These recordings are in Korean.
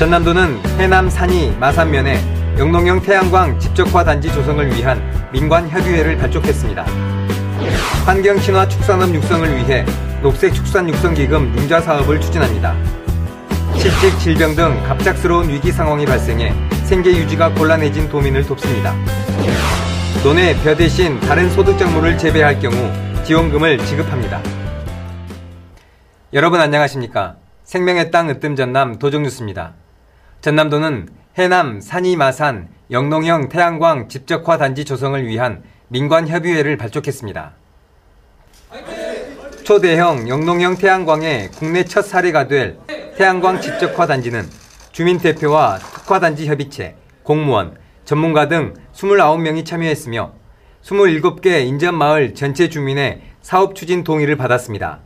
전남도는 해남 산이 마산면에 영농형 태양광 집적화 단지 조성을 위한 민관협의회를 발족했습니다. 환경친화 축산업 육성을 위해 녹색축산육성기금 융자 사업을 추진합니다. 실직, 질병 등 갑작스러운 위기 상황이 발생해 생계 유지가 곤란해진 도민을 돕습니다. 논에 벼 대신 다른 소득작물을 재배할 경우 지원금을 지급합니다. 여러분 안녕하십니까? 생명의 땅 으뜸 전남 도정뉴스입니다. 전남도는 해남 산이 마산 영농형 태양광 집적화 단지 조성을 위한 민관협의회를 발족했습니다. 초대형 영농형 태양광의 국내 첫 사례가 될 태양광 집적화 단지는 주민대표와 특화단지 협의체, 공무원, 전문가 등 29명이 참여했으며 27개 인접마을 전체 주민의 사업 추진 동의를 받았습니다.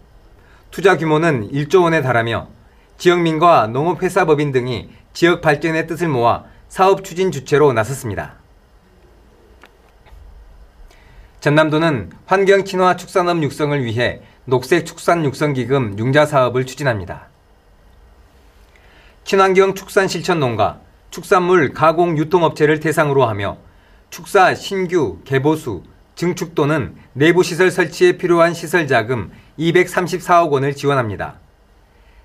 투자 규모는 1조 원에 달하며 지역민과 농업회사법인 등이 지역 발전의 뜻을 모아 사업 추진 주체로 나섰습니다. 전남도는 환경친화 축산업 육성을 위해 녹색축산육성기금 융자 사업을 추진합니다. 친환경 축산 실천 농가, 축산물 가공 유통업체를 대상으로 하며 축사 신규, 개보수, 증축 또는 내부시설 설치에 필요한 시설자금 234억 원을 지원합니다.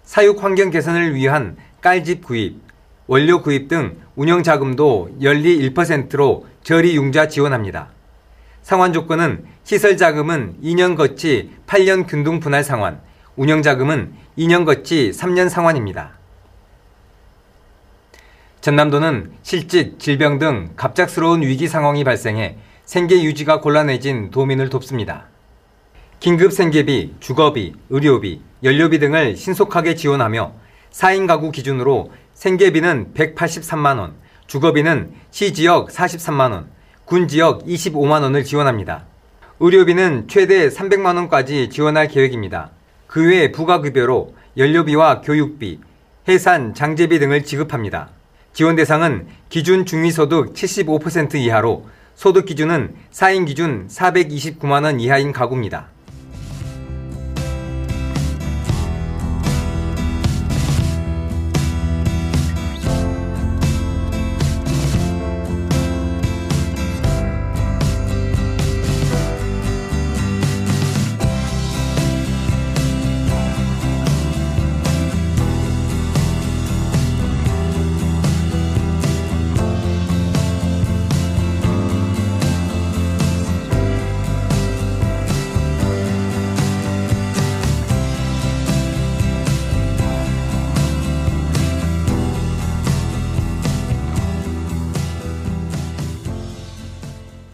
사육 환경 개선을 위한 깔집 구입, 원료 구입 등 운영자금도 연리 1%로 저리 융자 지원합니다. 상환 조건은 시설자금은 2년 거치 8년 균등 분할 상환, 운영자금은 2년 거치 3년 상환입니다. 전남도는 실직, 질병 등 갑작스러운 위기 상황이 발생해 생계 유지가 곤란해진 도민을 돕습니다. 긴급 생계비, 주거비, 의료비, 연료비 등을 신속하게 지원하며 4인 가구 기준으로 생계비는 183만 원, 주거비는 시지역 43만 원, 군지역 25만 원을 지원합니다. 의료비는 최대 300만 원까지 지원할 계획입니다. 그 외 부가급여로 연료비와 교육비, 해산, 장제비 등을 지급합니다. 지원 대상은 기준 중위소득 75% 이하로 소득 기준은 4인 기준 429만 원 이하인 가구입니다.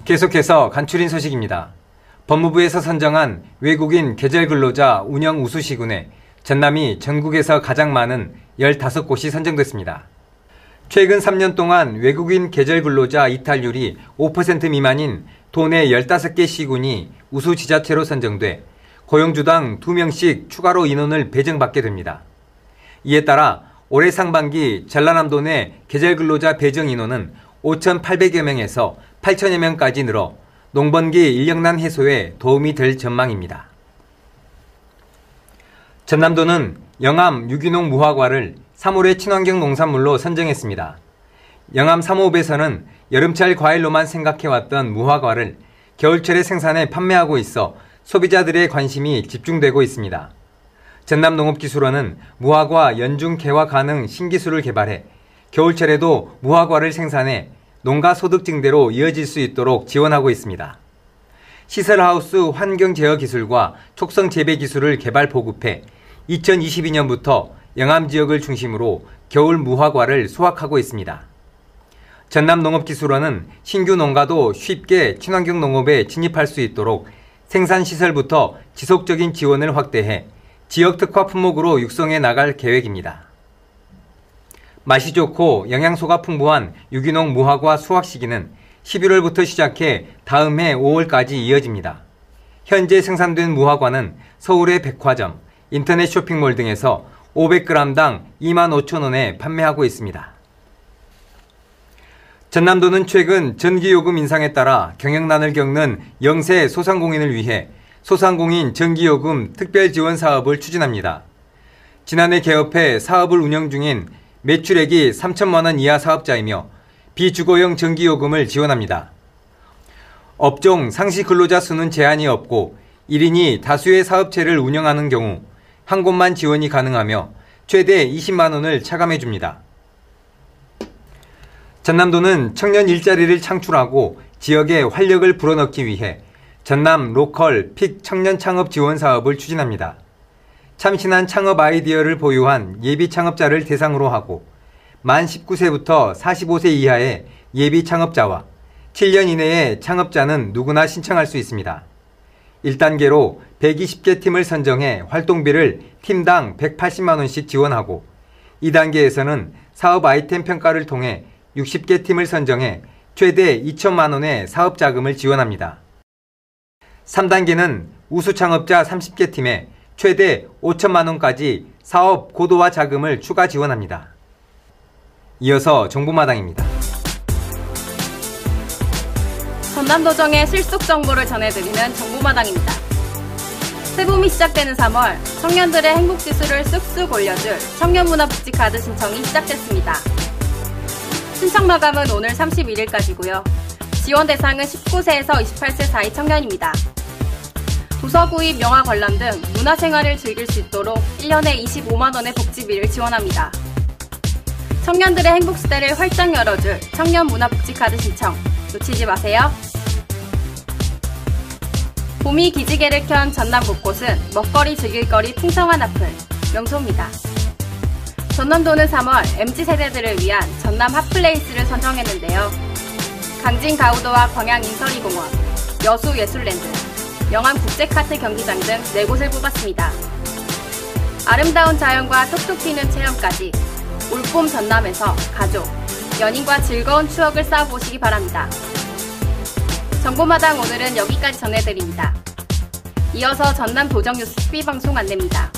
계속해서 간추린 소식입니다. 법무부에서 선정한 외국인 계절근로자 운영 우수시군에 전남이 전국에서 가장 많은 15곳이 선정됐습니다. 최근 3년 동안 외국인 계절근로자 이탈률이 5% 미만인 도내 15개 시군이 우수지자체로 선정돼 고용주당 2명씩 추가로 인원을 배정받게 됩니다. 이에 따라 올해 상반기 전라남도 내 계절근로자 배정 인원은 5,800여 명에서 8,000여 명까지 늘어 농번기 인력난 해소에 도움이 될 전망입니다. 전남도는 영암 유기농 무화과를 3월의 친환경 농산물로 선정했습니다. 영암 3호읍에서는 여름철 과일로만 생각해왔던 무화과를 겨울철에 생산해 판매하고 있어 소비자들의 관심이 집중되고 있습니다. 전남농업기술원은 무화과 연중 개화 가능 신기술을 개발해 겨울철에도 무화과를 생산해 농가 소득 증대로 이어질 수 있도록 지원하고 있습니다. 시설하우스 환경 제어 기술과 촉성 재배 기술을 개발 보급해 2022년부터 영암 지역을 중심으로 겨울 무화과를 수확하고 있습니다. 전남농업기술원은 신규 농가도 쉽게 친환경 농업에 진입할 수 있도록 생산시설부터 지속적인 지원을 확대해 지역 특화 품목으로 육성해 나갈 계획입니다. 맛이 좋고 영양소가 풍부한 유기농 무화과 수확 시기는 11월부터 시작해 다음 해 5월까지 이어집니다. 현재 생산된 무화과는 서울의 백화점, 인터넷 쇼핑몰 등에서 500g당 25,000원에 판매하고 있습니다. 전남도는 최근 전기요금 인상에 따라 경영난을 겪는 영세 소상공인을 위해 소상공인 전기요금 특별지원 사업을 추진합니다. 지난해 개업해 사업을 운영 중인 매출액이 3천만 원 이하 사업자이며 비주거용 전기요금을 지원합니다. 업종 상시 근로자 수는 제한이 없고 1인이 다수의 사업체를 운영하는 경우 한 곳만 지원이 가능하며 최대 20만 원을 차감해 줍니다. 전남도는 청년 일자리를 창출하고 지역에 활력을 불어넣기 위해 전남 로컬 픽 청년 창업 지원 사업을 추진합니다. 참신한 창업 아이디어를 보유한 예비 창업자를 대상으로 하고 만 19세부터 45세 이하의 예비 창업자와 7년 이내의 창업자는 누구나 신청할 수 있습니다. 1단계로 120개 팀을 선정해 활동비를 팀당 180만 원씩 지원하고 2단계에서는 사업 아이템 평가를 통해 60개 팀을 선정해 최대 2천만 원의 사업 자금을 지원합니다. 3단계는 우수 창업자 30개 팀에 최대 5천만 원까지 사업 고도화 자금을 추가 지원합니다. 이어서 정보마당입니다. 전남도정의 실속 정보를 전해드리는 정보마당입니다. 새봄이 시작되는 3월, 청년들의 행복지수를 쑥쑥 올려줄 청년문화복지 카드 신청이 시작됐습니다. 신청 마감은 오늘 31일까지고요. 지원 대상은 19세에서 28세 사이 청년입니다. 도서 구입, 영화 관람 등 문화생활을 즐길 수 있도록 1년에 25만 원의 복지비를 지원합니다. 청년들의 행복시대를 활짝 열어줄 청년문화복지카드 신청 놓치지 마세요. 봄이 기지개를 켠 전남 곳곳은 먹거리 즐길거리 풍성한 앞을 명소입니다. 전남도는 3월 MZ세대들을 위한 전남 핫플레이스를 선정했는데요. 강진 가우도와 광양 인서리공원, 여수 예술랜드, 영암 국제카트 경기장 등 4곳을 뽑았습니다. 아름다운 자연과 톡톡 튀는 체험까지 올봄 전남에서 가족, 연인과 즐거운 추억을 쌓아보시기 바랍니다. 정보마당 오늘은 여기까지 전해드립니다. 이어서 전남 도정뉴스 TV방송 안내입니다.